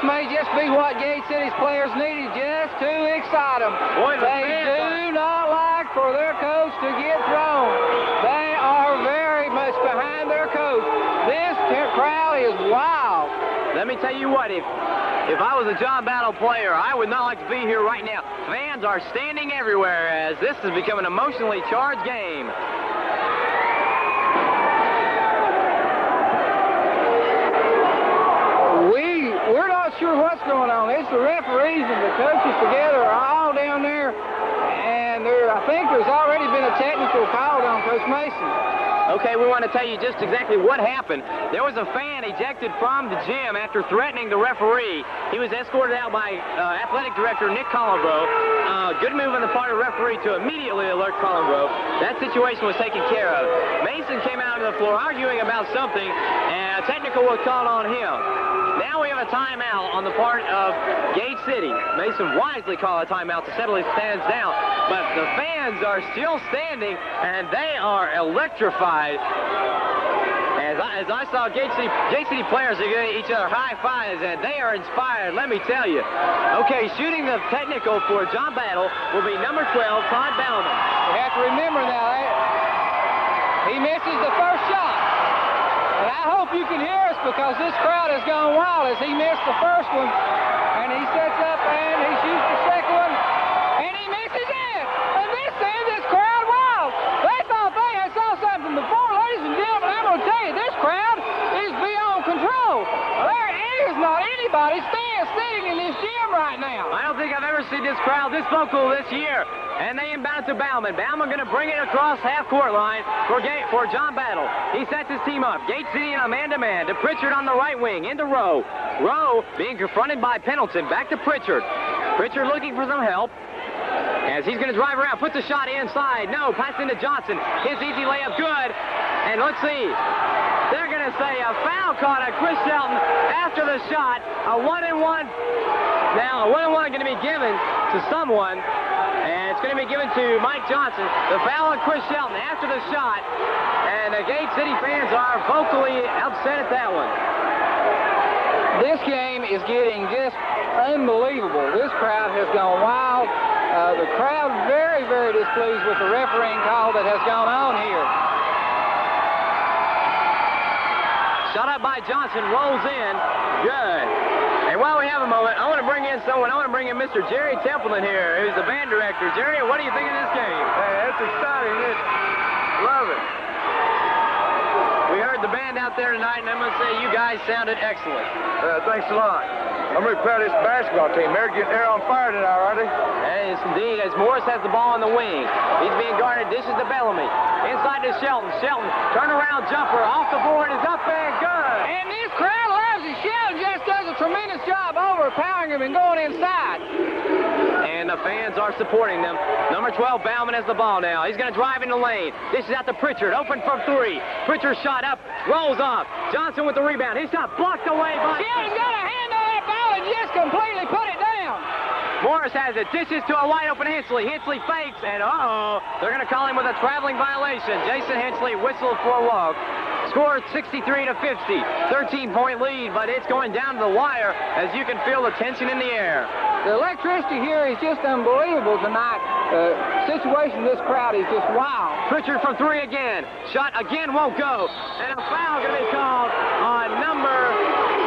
may just be what Gate City's players needed just to excite them. Boy, they do not like for their coach to get thrown. They are very much behind their coach. This crowd is wild. Let me tell you what, if I was a John Battle player, I would not like to be here right now. Fans are standing everywhere as this has become an emotionally charged game. We're not sure what's going on. It's the referees and the coaches together are all down there, and I think there's already been a technical call on Coach Mason. Okay, we want to tell you just exactly what happened. There was a fan ejected from the gym after threatening the referee. He was escorted out by athletic director Nick Collingrove. Good move on the part of the referee to immediately alert Collingrove. That situation was taken care of. Mason came out on the floor arguing about something, and a technical was called on him. Now we have a timeout on the part of Gate City. Mason wisely called a timeout to settle his stands down, but the fans are still standing, and they are electrified. As I saw Gate City players are giving each other high fives, and they are inspired, let me tell you. Okay, shooting the technical for John Battle will be number 12, Todd Bellman. You have to remember now, he misses the first shot. And I hope you can hear us because this crowd has gone wild as he missed the first one. And he sets up and he shoots the second one. And he misses it. And this sends this crowd wild. They thought they had saw something before. Ladies and gentlemen, I'm going to tell you, this crowd is beyond control. There is not anybody sitting in this gym right now. I don't think I've ever seen this crowd this vocal this year. And they inbound to Bauman. Bauman going to bring it across half-court line for John Battle. He sets his team up. Gate City in a man-to-man to Pritchard on the right wing, into Rowe. Rowe being confronted by Pendleton. Back to Pritchard. Pritchard looking for some help. As he's going to drive around, puts a shot inside. No, pass into Johnson. His easy layup, good. And let's see. They're going to say a foul caught at Chris Shelton after the shot. A 1-and-1. Now, a 1-and-1 going to be given to someone. And it's going to be given to Mike Johnson. The foul on Chris Shelton after the shot. And the Gate City fans are vocally upset at that one. This game is getting just unbelievable. This crowd has gone wild. The crowd very, very displeased with the refereeing call that has gone on here. Shot up by Johnson, rolls in, good. And while we have a moment, I want to bring in someone. I want to bring in Mr. Jerry Templeton here, who's the band director. Jerry, what do you think of this game? Hey, that's exciting. Love it. We heard the band out there tonight, and I must say you guys sounded excellent. Thanks a lot. I'm really proud of this basketball team. They're on fire tonight, aren't they? Yes, indeed, as Morris has the ball on the wing. He's being guarded, dishes to Bellamy. Inside to Shelton. Shelton, turnaround jumper, off the board, is up and good. And this crowd loves it. Shelton just does a tremendous job overpowering him and going inside. And the fans are supporting them. Number 12, Bauman has the ball now. He's going to drive in the lane. This is out to Pritchard, open from three. Pritchard shot up, rolls off. Johnson with the rebound. His shot blocked away by... Shelton's got a hand on that ball and just completely put it down. Morris has it, dishes to a wide-open Hensley. Hensley fakes, and they're going to call him with a traveling violation. Jason Hensley whistled for a walk. Scored 63-50, 13-point lead, but it's going down to the wire as you can feel the tension in the air. The electricity here is just unbelievable tonight. The situation in this crowd is just wild. Pritchard from three again. Shot again won't go. And a foul going to be called on number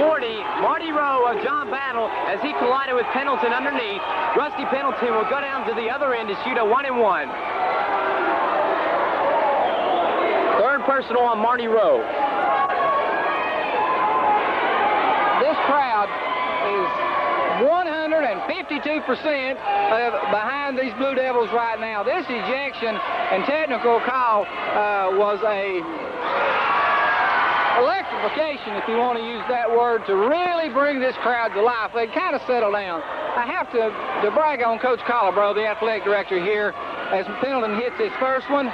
40, Marty Rowe of John Battle, as he collided with Pendleton underneath. Rusty Pendleton will go down to the other end to shoot a 1-and-1. Third personal on Marty Rowe. This crowd is 152% behind these Blue Devils right now. This ejection and technical call was a electrification, if you want to use that word, to really bring this crowd to life. They kind of settle down. I have to brag on Coach Collingrove, the athletic director here, as Pendleton hits his first one.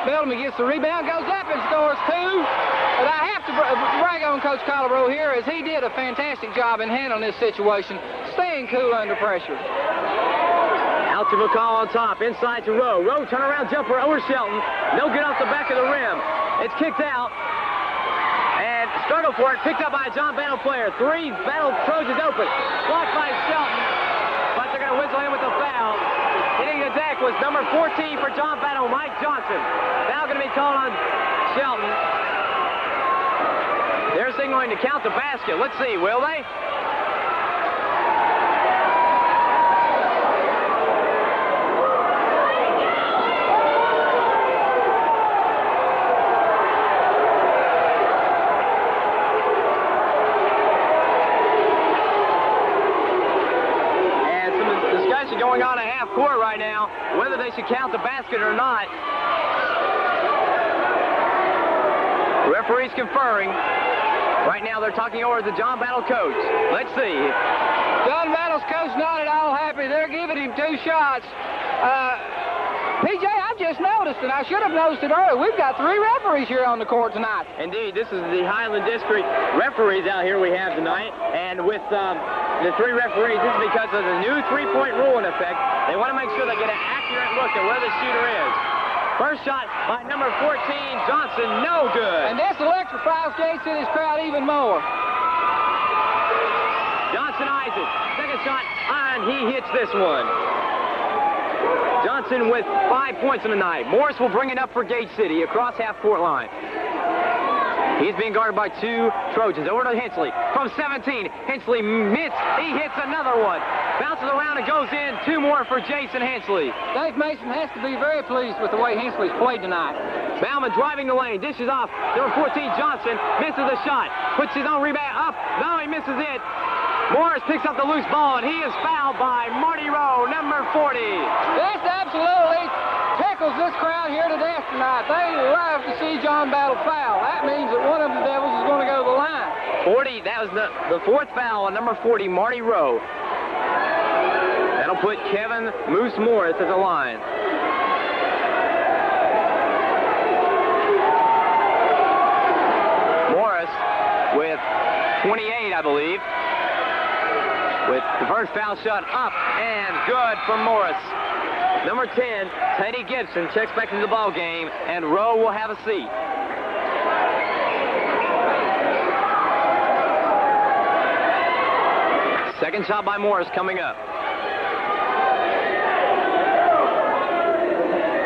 Bellamy gets the rebound, goes up and scores two. But I have to brag on Coach Collingrove here, as he did a fantastic job in handling this situation, staying cool under pressure. Out to McCall on top, inside to Rowe. Rowe turnaround jumper over Shelton. No good off the back of the rim. It's kicked out. And struggle go for it. Picked up by a John Battle player. 3 Battle Trojans open. Blocked by Shelton. But they're going to whistle in with the foul. Hitting the deck was number 14 for John Battle, Mike Johnson. Now going to be called on Shelton. They're signaling to count the basket. Let's see, will they? Going on at half court right now, whether they should count the basket or not. Referees conferring. Right now they're talking over the John Battle coach. Let's see. John Battle's coach not at all happy. They're giving him 2 shots. PJ, I've just noticed, and I should have noticed it earlier, we've got 3 referees here on the court tonight. Indeed, this is the Highland District referees out here we have tonight, and with the 3 referees, this is because of the new 3-point rule in effect. They want to make sure they get an accurate look at where the shooter is. First shot by number 14, Johnson, no good. And this electrifies Gate City's crowd even more. Johnson eyes it. Second shot, and he hits this one. Johnson with 5 points in the night. Morris will bring it up for Gate City across half-court line. He's being guarded by 2 Trojans. Over to Hensley from 17. Hensley missed. He hits another one. Bounces around and goes in. 2 more for Jason Hensley. Dave Mason has to be very pleased with the way Hensley's played tonight. Bauman driving the lane. Dishes off. Number 14, Johnson, misses the shot. Puts his own rebound up. No, he misses it. Morris picks up the loose ball, and he is fouled by Marty Rowe, number 40. This absolutely tickles this crowd here to death tonight. They love to see John Battle foul. That means that one of the Devils is going to go to the line. 40, that was the 4th foul on number 40, Marty Rowe. That'll put Kevin Moose Morris at the line. Morris with 28, I believe. With the first foul shot up and good for Morris. Number 10, Teddy Gibson checks back into the ball game, and Rowe will have a seat. Second shot by Morris coming up.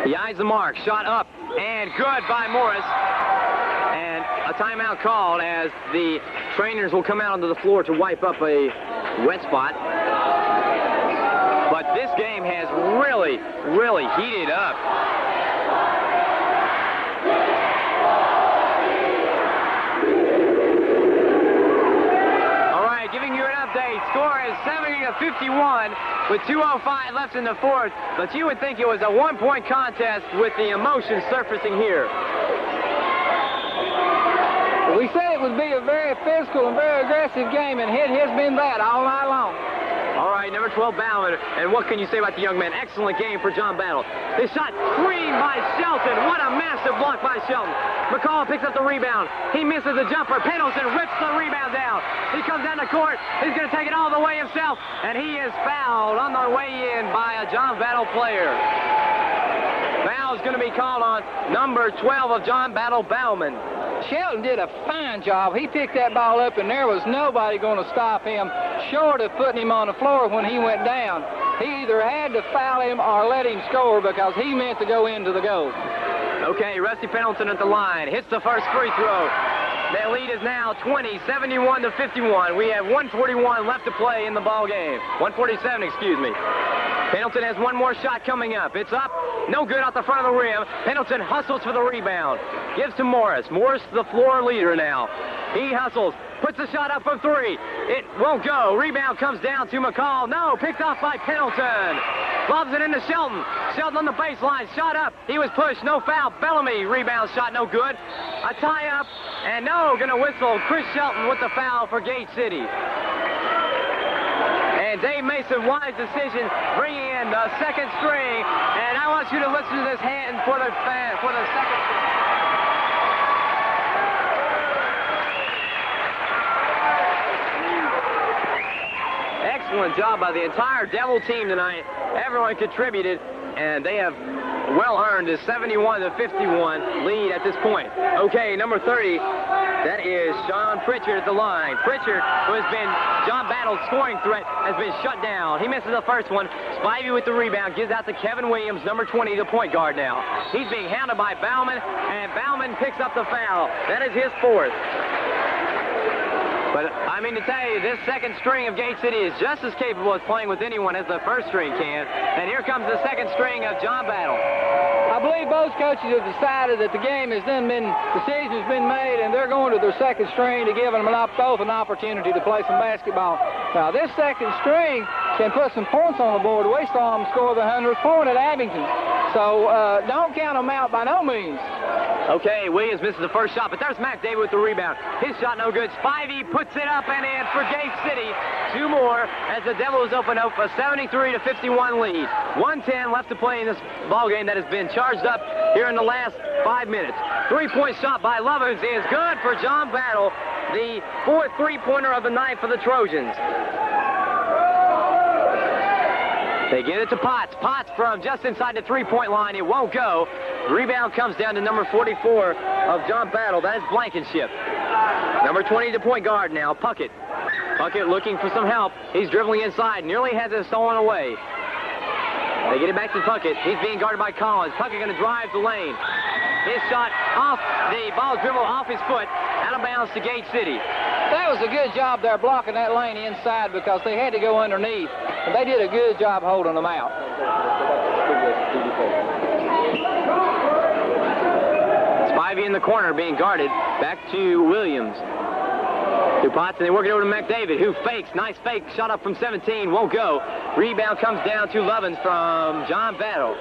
He eyes the mark. Shot up and good by Morris. And a timeout called as the trainers will come out onto the floor to wipe up a wet spot. But this game has really, really heated up. All right, giving you an update. Score is 70-51 with 2:05 left in the 4th. But you would think it was a 1-point contest with the emotion surfacing here. We said it would be a very physical and very aggressive game, and it has been that all night long. All right, number 12, Bauman. And what can you say about the young man? Excellent game for John Battle. This shot screened by Shelton. What a massive block by Shelton. McCall picks up the rebound. He misses the jumper. Pendleton rips the rebound down. He comes down the court. He's going to take it all the way himself. And he is fouled on the way in by a John Battle player. Foul is going to be called on number 12 of John Battle, Bauman. Shelton did a fine job. He picked that ball up, and there was nobody going to stop him short of putting him on the floor when he went down. He either had to foul him or let him score because he meant to go into the goal. Okay, Rusty Pendleton at the line. Hits the first free throw. Their lead is now 20, 71-51. We have 1:41 left to play in the ball game. 1:47, excuse me. Pendleton has one more shot coming up. It's up. No good off the front of the rim. Pendleton hustles for the rebound. Gives to Morris. Morris, the floor leader now. He hustles. Puts the shot up from 3. It won't go. Rebound comes down to McCall. No, picked off by Pendleton. Lobs it into Shelton. Shelton on the baseline. Shot up. He was pushed. No foul. Bellamy. Rebound shot. No good. A tie up. And no, going to whistle. Chris Shelton with the foul for Gate City. And Dave Mason, wise decision, bringing in the second string. And I want you to listen to this hand for the second string. Excellent job by the entire Devil team tonight. Everyone contributed, and they have well earned a 71-51 lead at this point. Okay, number 30. That is Sean Pritchard at the line. Pritchard, who has been John Battle's scoring threat, has been shut down. He misses the first one. Spivey with the rebound, gives out to Kevin Williams, number 20, the point guard now. He's being hounded by Bauman, and Bauman picks up the foul. That is his fourth. But I mean to tell you, this second string of Gate City is just as capable of playing with anyone as the first string can. And here comes the second string of John Battle. I believe both coaches have decided that the game has then been, decision's been made, and they're going to their second string to give them both an opportunity to play some basketball. Now, this second string can put some points on the board. We saw them score the 100th point at Abington. So don't count them out by no means. Okay, Williams misses the first shot, but there's Mac David with the rebound. His shot no good. Spivey puts it up and in for Gate City. Two more as the Devils open up a 73-51 lead. 1:10 left to play in this ball game that has been charged up here in the last 5 minutes. Three-point shot by Lovins is good for John Battle, the fourth three-pointer of the night for the Trojans. They get it to Potts. Potts from just inside the three-point line. It won't go. The rebound comes down to number 44 of John Battle. That is Blankenship. Number 20, the point guard now, Puckett. Puckett looking for some help. He's dribbling inside. Nearly has it stolen away. They get it back to Puckett. He's being guarded by Collins. Puckett going to drive the lane. His shot off, the ball dribble off his foot, out of bounds to Gate City. That was a good job there blocking that lane inside because they had to go underneath. And they did a good job holding them out. Spivey in the corner being guarded. Back to Williams. To Potts, and they work it over to McDavid, who fakes. Nice fake. Shot up from 17. Won't go. Rebound comes down to Lovins from John Battle.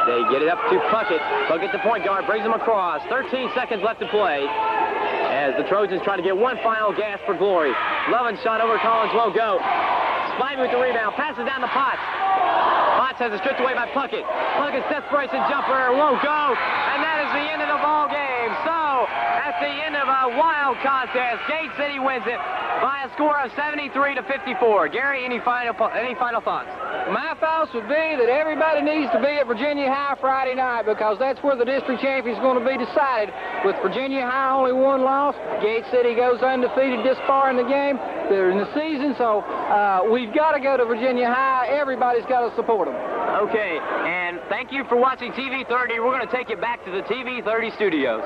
They get it up to Puckett. Puckett, the point guard, brings him across. 13 seconds left to play as the Trojans try to get one final gasp for glory. Lovins shot over Collins. Won't go. Spivey with the rebound. Passes down to Potts. Potts has it stripped away by Puckett. Puckett's desperation jumper won't go. And that is the end of the ball game. So, at the end of a wild contest, Gate City wins it by a score of 73-54. Gary, any final thoughts? My thoughts would be that everybody needs to be at Virginia High Friday night because that's where the district champion is going to be decided. With Virginia High only one loss, Gate City goes undefeated this far in the game. They're in the season, so we've got to go to Virginia High. Everybody's got to support them. Okay, and thank you for watching TV 30. We're going to take it back to the TV 30 studios.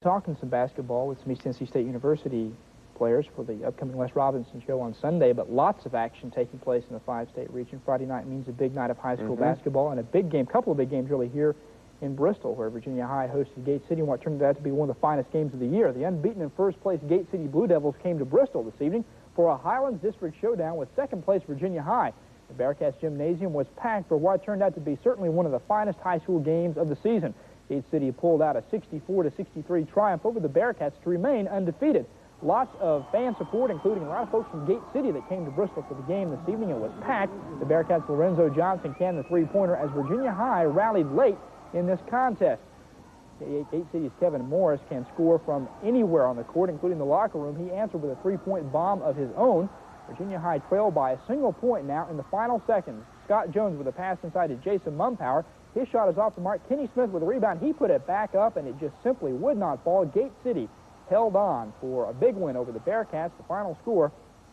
Talking some basketball with some East Tennessee State University players for the upcoming Les Robinson show on Sunday, but lots of action taking place in the five-state region. Friday night means a big night of high school basketball and a big game, couple of big games really here in Bristol, where Virginia High hosted Gate City in what turned out to be one of the finest games of the year. The unbeaten in first place Gate City Blue Devils came to Bristol this evening for a Highlands District showdown with second place Virginia High. The Bearcats Gymnasium was packed for what turned out to be certainly one of the finest high school games of the season. Gate City pulled out a 64-63 triumph over the Bearcats to remain undefeated. Lots of fan support, including a lot of folks from Gate City that came to Bristol for the game this evening. It was packed. The Bearcats' Lorenzo Johnson canned the three-pointer as Virginia High rallied late in this contest. Gate City's Kevin Morris can score from anywhere on the court, including the locker room. He answered with a three-point bomb of his own. Virginia High trailed by a single point now in the final seconds. Scott Jones with a pass inside to Jason Mumpower. His shot is off the mark. Kenny Smith with a rebound. He put it back up, and it just simply would not fall. Gate City held on for a big win over the Bearcats. The final score,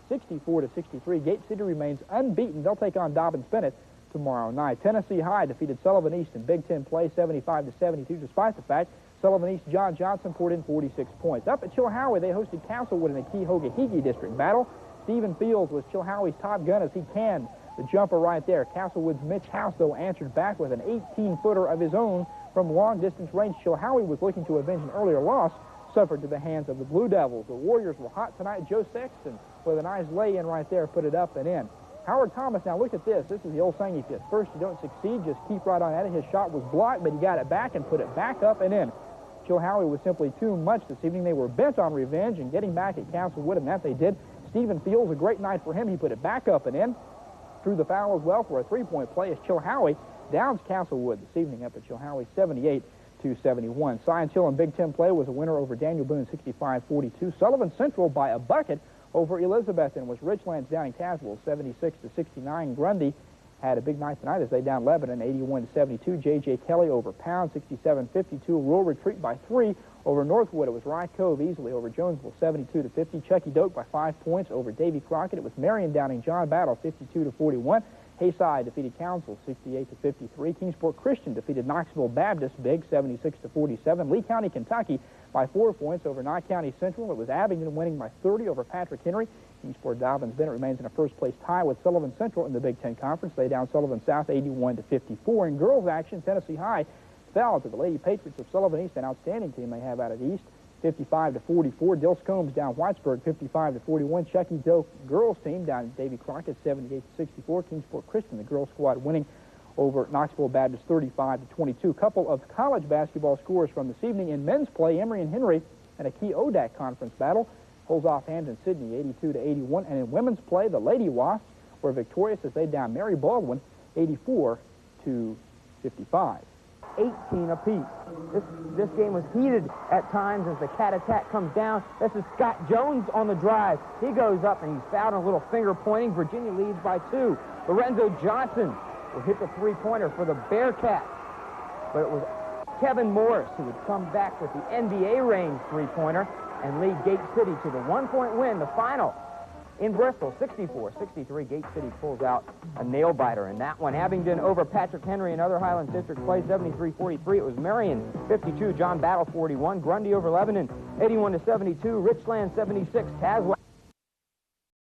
64-63. Gate City remains unbeaten. They'll take on Dobbins-Bennett tomorrow night. Tennessee High defeated Sullivan East in Big Ten play, 75-72, despite the fact Sullivan East John Johnson poured in 46 points. Up at Chilhowie, they hosted Castlewood in a Key-Hoga-Higi district battle. Stephen Fields was Chilhowie's top gun as he canned the jumper right there. Castlewood's Mitch House, though, answered back with an 18-footer of his own from long-distance range. Chilhowie was looking to avenge an earlier loss suffered to the hands of the Blue Devils. The Warriors were hot tonight. Joe Sexton, with a nice lay-in right there, put it up and in. Howard Thomas, now look at this. This is the old saying, if at first you don't succeed, just keep right on at it. His shot was blocked, but he got it back and put it back up and in. Chilhowie was simply too much this evening. They were bent on revenge and getting back at Castlewood, and that they did. Stephen Fields, a great night for him. He put it back up and in. Drew the foul as well for a three-point play as Chilhowie downs Castlewood this evening up at Chilhowie 78 72-71. Science Hill in Big Ten play was a winner over Daniel Boone, 65-42. Sullivan Central by a bucket over Elizabethton was Richlands downing Tazewell, 76-69. Grundy had a big night tonight as they down Lebanon, 81-72. J.J. Kelly over Pound, 67-52. Rural retreat by 3 over Northwood. It was Rye Cove easily over Jonesville, 72-50. Chucky Doak by 5 points over Davy Crockett. It was Marion downing John Battle, 52-41. Hayside defeated Council, 68-53. Kingsport Christian defeated Knoxville Baptist big, 76-47. Lee County, Kentucky by 4 points over Nye County Central. It was Abingdon winning by 30 over Patrick Henry. Kingsport Dobbins Bennett remains in a first-place tie with Sullivan Central in the Big Ten Conference. They down Sullivan South 81-54. In girls action, Tennessee High fell to the Lady Patriots of Sullivan East, an outstanding team they have out of the East, 55-44. Dills Combs down Whitesburg, 55-41. Chucky Doak girls team down Davy Crockett, 78-64. Kingsport Christian, the girls squad, winning over Knoxville Baptist, 35-22. Couple of college basketball scores from this evening. In men's play, Emory and Henry in a key ODAC conference battle holds off Hampton Sydney, 82-81. And in women's play, the Lady Wasps were victorious as they down Mary Baldwin, 84-55. 18 apiece. This game was heated at times as the Cat attack comes down. This is Scott Jones on the drive. He goes up and he's fouled on a little finger pointing. Virginia leads by 2. Lorenzo Johnson will hit the three-pointer for the Bearcats. But it was Kevin Morris who would come back with the NBA range three-pointer and lead Gate City to the one-point win, the final in Bristol, 64-63. Gate City pulls out a nail-biter in that one. Abingdon over Patrick Henry and other Highlands District play, 73-43. It was Marion, 52. John Battle, 41. Grundy over Lebanon, 81-72. Richland, 76. Tazewell.